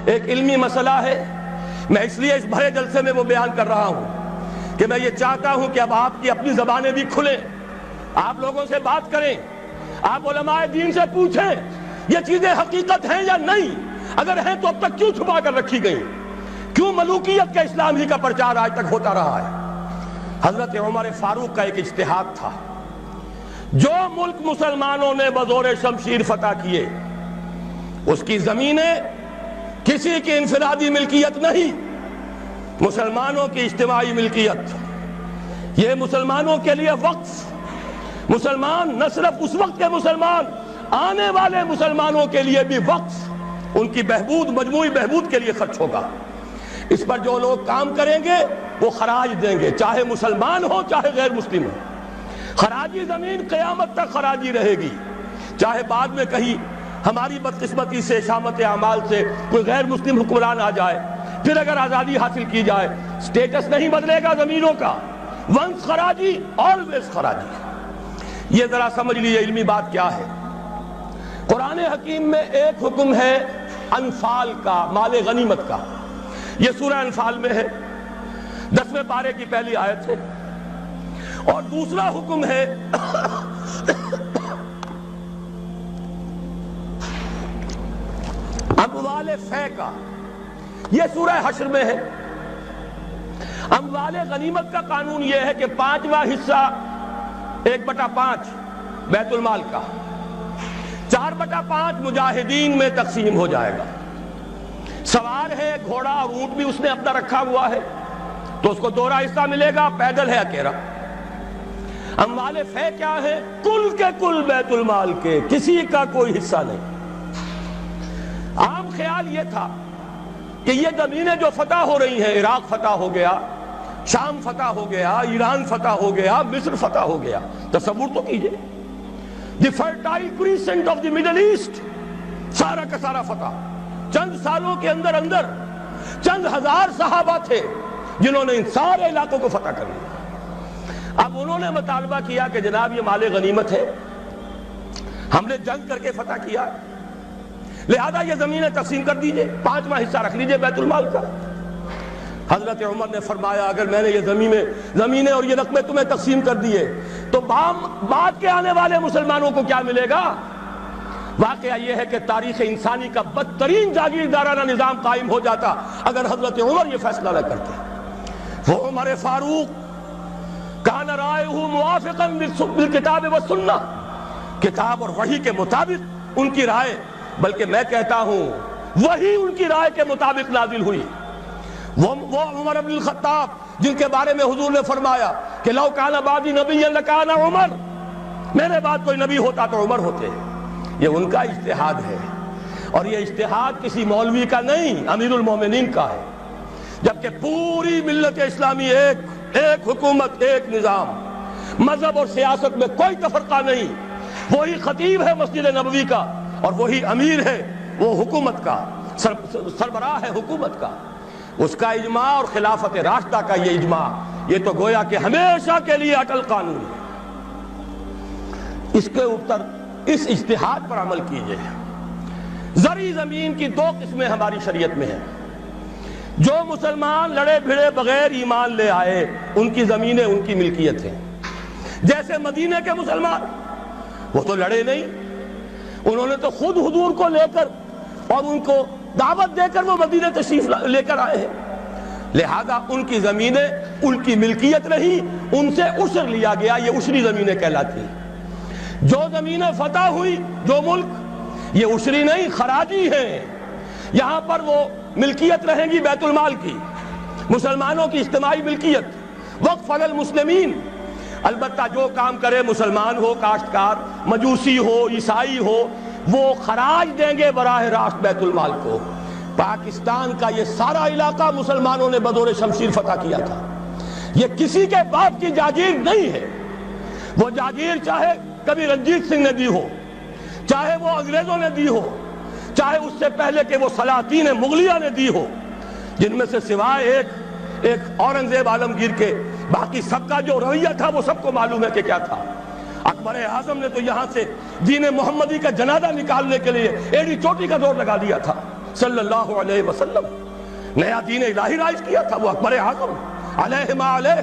ایک علمی مسئلہ ہے، میں اس لیے اس بھرے جلسے میں وہ بیان کر رہا ہوں کہ میں یہ چاہتا ہوں کہ اب آپ کی اپنی زبانیں بھی کھلیں، آپ لوگوں سے بات کریں، آپ علماء دین سے پوچھیں یہ چیزیں حقیقت ہیں یا نہیں، اگر ہیں تو اب تک کیوں چھپا کر رکھی گئی، کیوں ملوکیت کا اسلام ہی کا پرچار آج تک ہوتا رہا ہے۔ حضرت عمر فاروق کا ایک اجتہاد تھا، جو ملک مسلمانوں نے بزور شمشیر فتح کیے اس کی زمینیں کسی کی انفرادی ملکیت نہیں، مسلمانوں کی اجتماعی ملکیت، یہ مسلمانوں کے لیے وقف، مسلمان نہ صرف اس وقت کے مسلمان، آنے والے مسلمانوں کے لیے بھی وقف، ان کی بہبود، مجموعی بہبود کے لیے خرچ ہوگا۔ اس پر جو لوگ کام کریں گے وہ خراج دیں گے، چاہے مسلمان ہو چاہے غیر مسلم ہو۔ خراجی زمین قیامت تک خراجی رہے گی، چاہے بعد میں کہیں ہماری بدقسمتی سے، شامت اعمال سے کوئی غیر مسلم حکمران آ جائے، پھر اگر آزادی حاصل کی جائے، سٹیٹس نہیں بدلے گا زمینوں کا، ونس خراجی آلویز خراجی۔ یہ ذرا سمجھ لیجیے علمی بات کیا ہے۔ قرآن حکیم میں ایک حکم ہے انفال کا، مال غنیمت کا، یہ سورہ انفال میں ہے، 10ویں پارے کی پہلی آیت ہے، اور دوسرا حکم ہے اموال فے کا، یہ سورہ حشر میں ہے۔ اموال غنیمت کا قانون یہ ہے کہ 5واں حصہ 1/5 بیت المال کا، 4/5 مجاہدین میں تقسیم ہو جائے گا۔ سوار ہے گھوڑا اور اونٹ بھی اس نے اپنا رکھا ہوا ہے تو اس کو دوہرا حصہ ملے گا، پیدل ہے اکیلا۔ اموال فے کیا ہے؟ کل کے کل بیت المال کے، کسی کا کوئی حصہ نہیں۔ عام خیال یہ تھا کہ یہ زمینیں جو فتح ہو رہی ہیں، عراق فتح ہو گیا، شام فتح ہو گیا، ایران فتح ہو گیا، مصر فتح ہو گیا، تصور تو کیجئے، the Fertile Crescent of the Middle East, سارا کا سارا فتح۔ چند سالوں کے اندر اندر چند ہزار صحابہ تھے جنہوں نے ان سارے علاقوں کو فتح کر لیا۔ اب انہوں نے مطالبہ کیا کہ جناب یہ مال غنیمت ہے، ہم نے جنگ کر کے فتح کیا، لہذا یہ زمینیں تقسیم کر دیجئے، 5واں حصہ رکھ لیجئے بیت المال کا۔ حضرت عمر نے فرمایا اگر میں نے یہ زمینیں اور یہ رقمیں تمہیں تقسیم کر دیے تو بعد کے آنے والے مسلمانوں کو کیا ملے گا؟ واقعہ یہ ہے کہ تاریخ انسانی کا بدترین جاگیردارانہ نظام قائم ہو جاتا اگر حضرت عمر یہ فیصلہ نہ کرتے۔ وہ عمر فاروق کان رائہ موافقا بالکتاب والسنہ، کتاب اور وحی کے مطابق ان کی رائے، بلکہ میں کہتا ہوں وہی ان کی رائے کے مطابق نازل ہوئی۔ وہ عمر بن الخطاب جن کے بارے میں حضور نے فرمایا کہ لو کان بعدی نبی لکان عمر، میرے بعد کوئی نبی ہوتا تو عمر ہوتے، یہ ان کا اجتہاد ہے، اور یہ اجتہاد کسی مولوی کا نہیں، امیر المومنین کا ہے، جبکہ پوری ملت اسلامی ایک حکومت، ایک نظام، مذہب اور سیاست میں کوئی تفرقہ نہیں، وہی خطیب ہے مسجد نبوی کا اور وہی امیر ہے وہ حکومت کا، سربراہ ہے حکومت کا، اس کا اجماع اور خلافت راشدہ کا یہ اجماع، یہ تو گویا کہ ہمیشہ کے لیے اٹل قانون ہے۔ اس کے اوپر اس اجتہاد پر عمل کیجئے۔ زرعی زمین کی 2 قسمیں ہماری شریعت میں ہیں۔ جو مسلمان لڑے بھڑے بغیر ایمان لے آئے ان کی زمینیں ان کی ملکیت ہیں، جیسے مدینہ کے مسلمان، وہ تو لڑے نہیں، انہوں نے تو خود حضور کو لے کر اور ان کو دعوت دے کر وہ مدینہ تشریف لے کر آئے ہیں، لہذا ان کی زمینیں ان کی ملکیت نہیں، ان سے عشر لیا گیا، یہ عشری زمینیں کہلاتی ہیں۔ جو زمینیں فتح ہوئی، جو ملک، یہ عشری نہیں، خراجی ہیں، یہاں پر وہ ملکیت رہیں گی بیت المال کی، مسلمانوں کی اجتماعی ملکیت، وقف علی المسلمین۔ البتہ جو کام کرے مسلمان ہو، کاشتکار، مجوسی ہو، عیسائی ہو، وہ خراج دیں گے براہ راست بیت المال کو۔ پاکستان کا یہ سارا علاقہ مسلمانوں نے بدور شمشیر فتح کیا تھا، یہ کسی کے باپ کی جاگیر نہیں ہے۔ وہ جاگیر چاہے کبھی رنجیت سنگھ نے دی ہو، چاہے وہ انگریزوں نے دی ہو، چاہے اس سے پہلے کہ وہ سلاطین مغلیہ نے دی ہو، جن میں سے سوائے ایک اورنگزیب عالمگیر کے باقی سب کا جو رویہ تھا وہ سب کو معلوم ہے کہ کیا تھا۔ اکبر اعظم نے تو یہاں سے دین محمدی کا جنازہ نکالنے کے لیے ایڑی چوٹی کا زور لگا دیا تھا، صلی اللہ علیہ وسلم، نیا دین الہی رائج کیا تھا، وہ اکبر اعظم علیہ ما علیہ،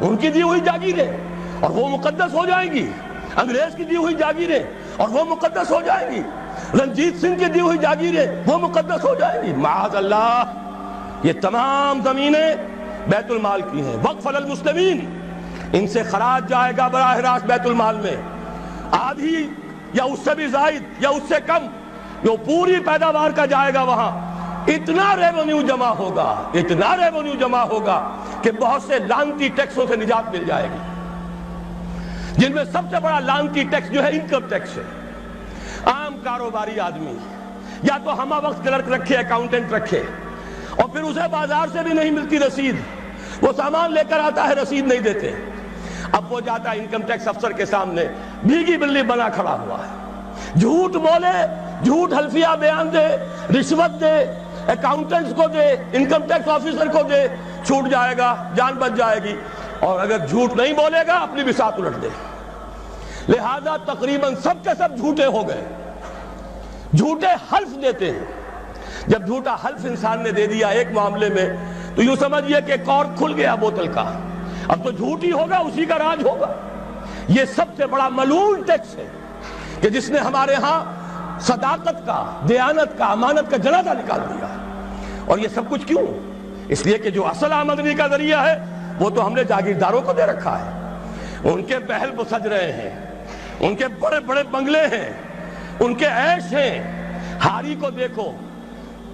ان کی دی ہوئی جاگیریں اور وہ مقدس ہو جائیں گی، انگریز کی دی ہوئی جاگیریں اور وہ مقدس ہو جائیں گی، رنجیت سنگھ کی دی ہوئی جاگیریں وہ مقدس ہو جائیں گی، معاذ اللہ۔ یہ تمام زمینیں بیت المال کی ہیں، وقف للمسلمین، ان سے خراج جائے گا براہ راست بیت المال میں، آدھی یا اس سے بھی زائد یا اس سے کم جو پوری پیداوار کا جائے گا وہاں، اتنا ریونیو جمع ہوگا، اتنا ریونیو جمع ہوگا کہ بہت سے لعنتی ٹیکسوں سے نجات مل جائے گی، جن میں سب سے بڑا لعنتی ٹیکس جو ہے انکم ٹیکس ہے۔ عام کاروباری آدمی یا تو ہمہ وقت کلرک رکھے، اکاؤنٹنٹ رکھے، اور پھر اسے بازار سے بھی نہیں ملتی رسید، وہ سامان لے کر آتا ہے رسید نہیں دیتے، اب وہ جاتا ہے انکم ٹیکس افسر کے سامنے بھیگی بلی بنا کھڑا ہوا ہے، جھوٹ بولے، جھوٹ حلفیہ بیان دے، رشوت دے، اکاؤنٹنٹس کو دے، انکم ٹیکس آفیسر کو دے، چھوٹ جائے گا، جان بچ جائے گی، اور اگر جھوٹ نہیں بولے گا اپنی بساط الٹ دے۔ لہذا تقریباً سب کے سب جھوٹے ہو گئے، جھوٹے حلف دیتے ہیں۔ جب جھوٹا حلف انسان نے دے دیا ایک معاملے میں تو یوں سمجھئے کہ کارک کھل گیا بوتل کا، اب تو جھوٹ ہی ہوگا، اسی کا راج ہوگا۔ یہ سب سے بڑا ملعون ٹیکس ہے کہ جس نے ہمارے ہاں صداقت کا، دیانت کا، امانت کا جنازہ نکال دیا۔ اور یہ سب کچھ کیوں؟ اس لیے کہ جو اصل آمدنی کا ذریعہ ہے وہ تو ہم نے جاگیرداروں کو دے رکھا ہے، ان کے محل وہ سج رہے ہیں، ان کے بڑے بڑے بنگلے ہیں، ان کے عیش ہیں۔ ہاری کو دیکھو،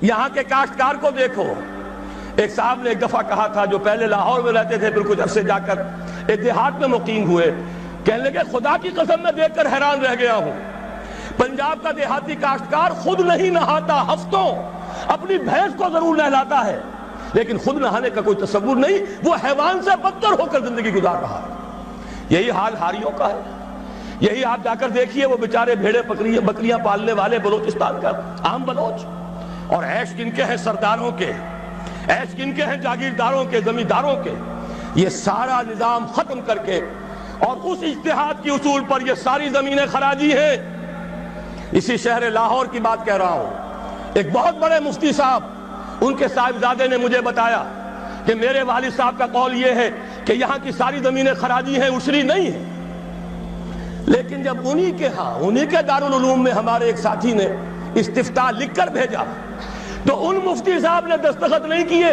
یہاں کے کاشتکار کو دیکھو۔ ایک صاحب نے ایک دفعہ کہا تھا، جو پہلے لاہور میں رہتے تھے پھر کچھ عرصے جا کر ایک دیہات میں مقیم ہوئے، کہنے لگے خدا کی قسم میں دیکھ کر حیران رہ گیا ہوں، پنجاب کا دیہاتی کاشتکار خود نہیں نہاتا، ہفتوں اپنی بھینس کو ضرور نہلاتا ہے لیکن خود نہانے کا کوئی تصور نہیں، وہ حیوان سے بدتر ہو کر زندگی گزار رہا ہے۔ یہی حال ہاریوں کا ہے۔ یہی آپ جا کر دیکھیے، وہ بیچارے بھیڑے بکریاں پالنے والے بلوچستان کا عام بلوچ، اور عیش کن کے ہیں سرداروں کے، عیش کن کے ہیں جاگیرداروں کے، زمینداروں کے۔ یہ سارا نظام ختم کر کے اور اس اجتہاد کی اصول پر یہ ساری زمینیں خراجی ہیں۔ اسی شہر لاہور کی بات کہہ رہا ہوں، ایک بہت بڑے مفتی صاحب، ان کے صاحبزادے نے مجھے بتایا کہ میرے والد صاحب کا قول یہ ہے کہ یہاں کی ساری زمینیں خراجی ہیں، عشری نہیں ہیں۔ لیکن جب انہی کے دارالعلوم میں ہمارے ایک ساتھی نے استفتاء لکھ کر بھیجا تو ان مفتی صاحب نے دستخط نہیں کیے،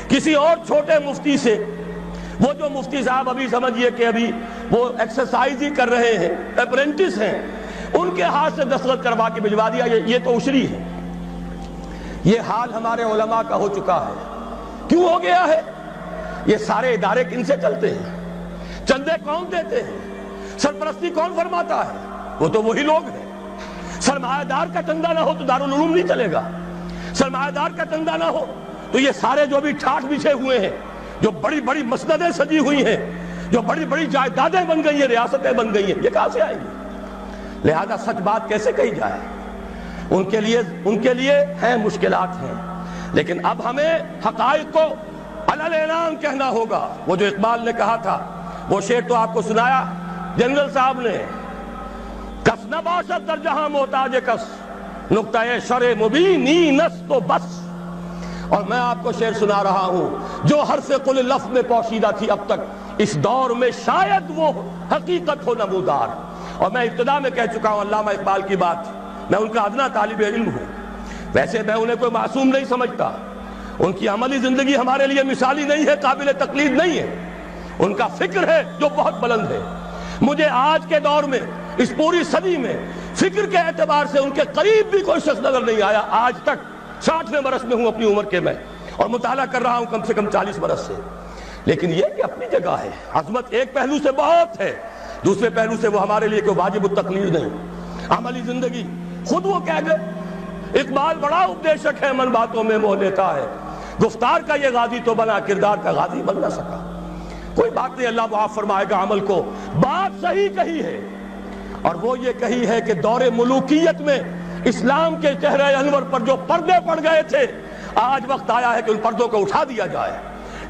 کسی اور چھوٹے مفتی سے، وہ جو مفتی صاحب ابھی سمجھئے کہ ابھی وہ ایکسرسائز ہی کر رہے ہیں، اپرینٹس ہیں، ان کے ہاتھ سے دستخط کروا کے بھجوا دیا، یہ تو عشری ہے۔ یہ حال ہمارے علماء کا ہو چکا ہے۔ کیوں ہو گیا ہے؟ یہ سارے ادارے کن سے چلتے ہیں؟ چندے کون دیتے ہیں؟ سرپرستی کون فرماتا ہے؟ وہ تو وہی لوگ ہیں۔ سرمایہ دار کا چندہ نہ ہو تو دارالعلوم نہیں چلے گا، سرمایہ دار کا چندہ نہ ہو تو یہ سارے جو بھی ٹھاٹھ بچھے ہوئے ہیں، جو بڑی بڑی مسندیں سجی ہوئی ہیں، جو بڑی بڑی جائیدادیں بن گئی ہیں، ریاستیں بن گئی ہیں، یہ کہاں سے آئیں گی؟ لہذا سچ بات کیسے کہی جائے؟ ان کے لیے ہیں مشکلات ہیں، لیکن اب ہمیں حقائق کو علل اعلان کہنا ہوگا۔ وہ جو اقبال نے کہا تھا، وہ شعر تو آپ کو سنایا جنرل صاحب نے، کس نہ باشد در جہاں محتاج کس، نقطہ شرع مبینی نس تو بس۔ اور میں آپ کو شعر سنا رہا ہوں جو حرف قل لفظ میں پوشیدہ تھی اب تک، اس دور میں شاید وہ حقیقت ہو نمودار۔ اور میں ابتدا میں کہہ چکا ہوں علامہ اقبال کی بات، میں ان کا ادنا طالب علم ہوں، ویسے میں انہیں کوئی معصوم نہیں سمجھتا، ان کی عملی زندگی ہمارے لیے مثالی نہیں ہے، قابل تقلید نہیں ہے، ان کا فکر ہے جو بہت بلند ہے۔ مجھے آج کے دور میں، اس پوری صدی میں، فکر کے اعتبار سے ان کے قریب بھی کوئی شخص نظر نہیں آیا آج تک۔ 60ویں برس میں ہوں اپنی عمر کے میں، اور مطالعہ کر رہا ہوں کم سے کم 40 برس سے۔ لیکن یہ کہ اپنی جگہ ہے، عظمت ایک پہلو سے بہت ہے، دوسرے پہلو سے وہ ہمارے لیے کوئی واجب التقلید نہیں۔ عملی زندگی خود وہ کہہ گئے، اقبال بڑا اپدیشک ہے، من باتوں میں موہ لیتا ہے، گفتار کا یہ غازی تو بنا، کردار کا غازی بن نہ سکا۔ کوئی بات نہیں، اللہ معاف فرمائے گا عمل کو۔ بات صحیح کہی ہے، اور وہ یہ کہی ہے کہ دور ملوکیت میں اسلام کے چہرے انور پر جو پردے پڑ گئے تھے، آج وقت آیا ہے کہ ان پردوں کو اٹھا دیا جائے،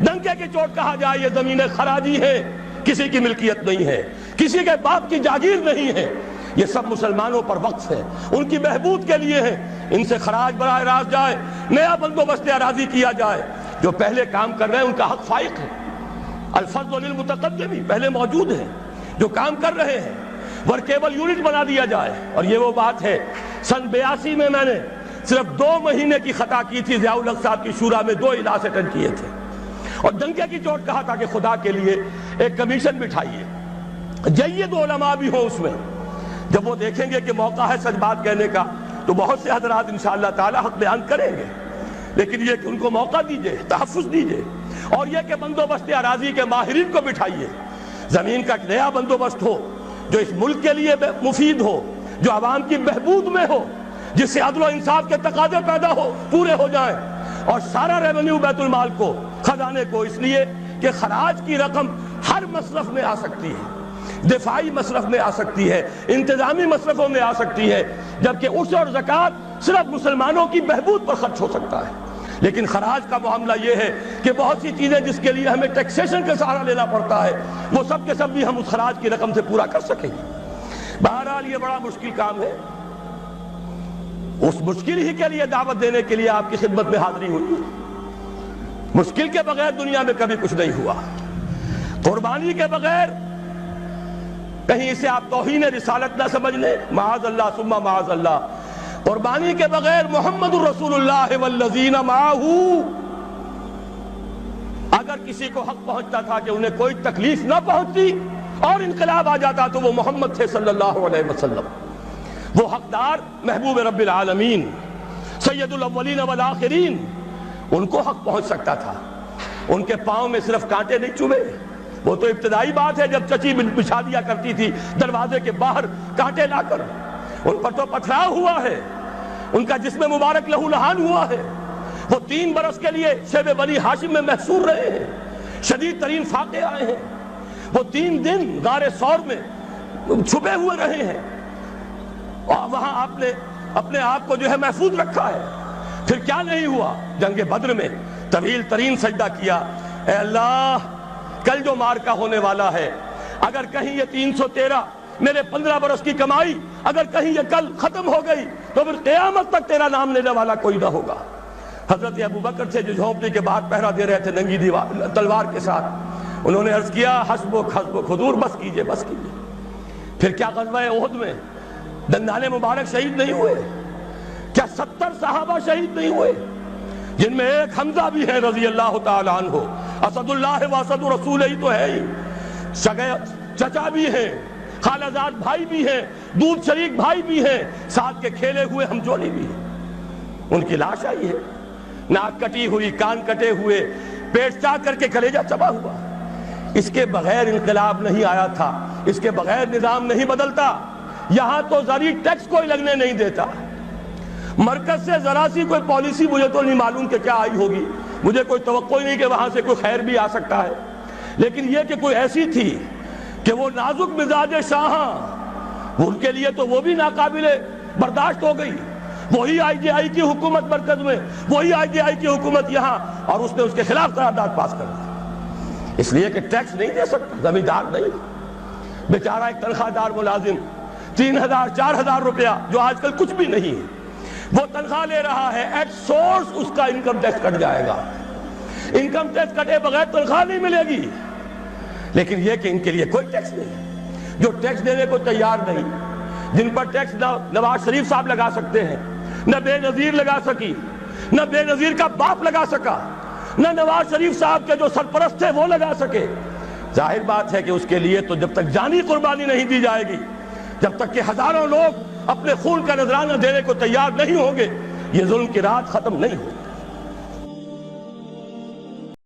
ڈنکے کی چوٹ کہا جائے یہ زمینیں خراجی ہیں، کسی کی ملکیت نہیں ہے، کسی کے باپ کی جاگیر نہیں ہے، یہ سب مسلمانوں پر وقف ہے، ان کی بہبود کے لیے ہے۔ ان سے خراج براہ راست جائے، نیا بندوبست اراضی کیا جائے۔ جو پہلے کام کر رہے ہیں ان کا حق فائق ہے، الفضل للمتقدم پہلے موجود ہیں جو کام کر رہے ہیں، ورکیبل یونٹ بنا دیا جائے۔ اور یہ وہ بات ہے، سن 82 میں میں نے صرف 2 مہینے کی خطا کی تھی، ضیاء الحق صاحب کی شورا میں 2 اجلاس اٹینڈ کیے تھے، اور ڈنکے کی چوٹ کہا تھا کہ خدا کے لیے ایک کمیشن بٹھائیے، جید علماء بھی ہوں اس میں۔ جب وہ دیکھیں گے کہ موقع ہے سچ بات کہنے کا تو بہت سے حضرات انشاءاللہ تعالی حق بیان کریں گے، لیکن یہ کہ ان کو موقع دیجئے، تحفظ دیجئے، اور یہ کہ بندوبست اراضی کے ماہرین کو بٹھائیے، زمین کا نیا بندوبست ہو جو اس ملک کے لیے مفید ہو، جو عوام کی بہبود میں ہو، جس سے عدل و انصاف کے تقاضے پیدا ہو پورے ہو جائیں، اور سارا ریونیو بیت المال کو، خزانے کو، اس لیے کہ خراج کی رقم ہر مصرف میں آ سکتی ہے، دفاعی مصرف میں آ سکتی ہے، انتظامی مصرفوں میں آ سکتی ہے، جبکہ عشر اور زکوٰۃ صرف مسلمانوں کی بہبود پر خرچ ہو سکتا ہے۔ لیکن خراج کا معاملہ یہ ہے کہ بہت سی چیزیں جس کے لیے ہمیں ٹیکسیشن کا سہارا لینا پڑتا ہے، وہ سب کے سب بھی ہم اس خراج کی رقم سے پورا کر سکیں گے۔ بہرحال یہ بڑا مشکل کام ہے، اس مشکل ہی کے لیے دعوت دینے کے لیے آپ کی خدمت میں حاضری ہوئی۔ مشکل کے بغیر دنیا میں کبھی کچھ نہیں ہوا، قربانی کے بغیر کہیں اسے آپ توہین رسالت نہ سمجھ لیں، معاذ اللہ ثم معاذ اللہ، قربانی کے بغیر محمد الرسول اللہ والذین معہ، اگر کسی کو حق پہنچتا تھا کہ انہیں کوئی تکلیف نہ پہنچتی اور انقلاب آ جاتا تو وہ محمد تھے صلی اللہ علیہ وسلم، وہ حقدار محبوب رب العالمین سید الاولین والآخرین، ان کو حق پہنچ سکتا تھا۔ ان کے پاؤں میں صرف کانٹے نہیں چوبے، وہ تو ابتدائی بات ہے جب چچی بچھا دیا کرتی تھی دروازے کے باہر کانٹے لا کر، ان پر تو پتھراؤ ہوا ہے، ان کا جسم مبارک لہو لہان ہوا ہے، وہ 3 برس کے لیے شیب بنی ہاشم میں محصور رہے ہیں، شدید ترین فاقے آئے ہیں، وہ 3 دن غار ثور میں چھپے ہوئے رہے ہیں، اور وہاں آپ نے اپنے آپ کو جو ہے محفوظ رکھا ہے۔ پھر کیا نہیں ہوا؟ جنگ بدر میں طویل ترین سجدہ کیا، اے اللہ کل جو مارکا ہونے والا ہے، اگر کہیں یہ 313 میرے 15 برس کی کمائی اگر کہیں یہ کل ختم ہو گئی تو پھر قیامت تک تیرا نام لینے والا کوئی نہ ہوگا۔ حضرت ابوبکر تھے جو جھونپڑی کے باہر پہرا دے رہے تھے ننگی تلوار کے ساتھ، انہوں نے عرض کیا حسبک حسبک حضور بس کیجئے بس کیجئے۔ پھر کیا غزوہ احد میں دندان مبارک شہید نہیں ہوئے؟ کیا 70 صحابہ شہید نہیں ہوئے؟ جن میں ایک حمزہ بھی ہے رضی اللہ تعالیٰ عنہ، اسد اللہ و اسد رسول ہی تو ہے ہی، چچا بھی ہیں، خالہ زاد بھائی بھی ہیں، دودھ شریک بھائی بھی ہیں، ساتھ کے کھیلے ہوئے ہم جولی بھی ہیں۔ ان کی لاش آئی ہے، ناک کٹی ہوئی، کان کٹے ہوئے، پیٹ چاک کر کے کلیجہ چبا ہوا۔ اس کے بغیر انقلاب نہیں آیا تھا، اس کے بغیر نظام نہیں بدلتا۔ یہاں تو زرعی ٹیکس کوئی لگنے نہیں دیتا، مرکز سے ذرا سی کوئی پالیسی مجھے تو نہیں معلوم کہ کیا آئی ہوگی، مجھے کوئی توقع نہیں کہ وہاں سے کوئی خیر بھی آ سکتا ہے، لیکن یہ کہ کوئی ایسی تھی کہ وہ نازک مزاج شاہاں، ان کے لیے تو وہ بھی ناقابل برداشت ہو گئی۔ وہی آئی جے آئی کی حکومت مرکز میں، وہی آئی جے آئی کی حکومت یہاں، اور اس نے اس کے خلاف قرارداد پاس کر دی، اس لیے کہ ٹیکس نہیں دے سکتا، زمیندار نہیں، بیچارہ ایک تنخواہ دار ملازم 3000 4000 روپیہ جو آج کل کچھ بھی نہیں ہے وہ تنخواہ لے رہا ہے، ایٹ سورس اس کا انکم ٹیکس کٹ جائے گا، انکم ٹیکس کٹے بغیر تنخواہ نہیں ملے گی۔ لیکن یہ کہ ان کے لیے کوئی ٹیکس نہیں، جو ٹیکس دینے کو تیار نہیں، جن پر ٹیکس نواز شریف صاحب لگا سکتے ہیں، نہ بے نظیر لگا سکی، نہ بے نظیر کا باپ لگا سکا، نہ نواز شریف صاحب کے جو سرپرست تھے وہ لگا سکے۔ ظاہر بات ہے کہ اس کے لیے تو جب تک جانی قربانی نہیں دی جائے گی، جب تک کہ ہزاروں لوگ اپنے خون کا نذرانہ دینے کو تیار نہیں ہوں گے، یہ ظلم کی رات ختم نہیں ہوگی۔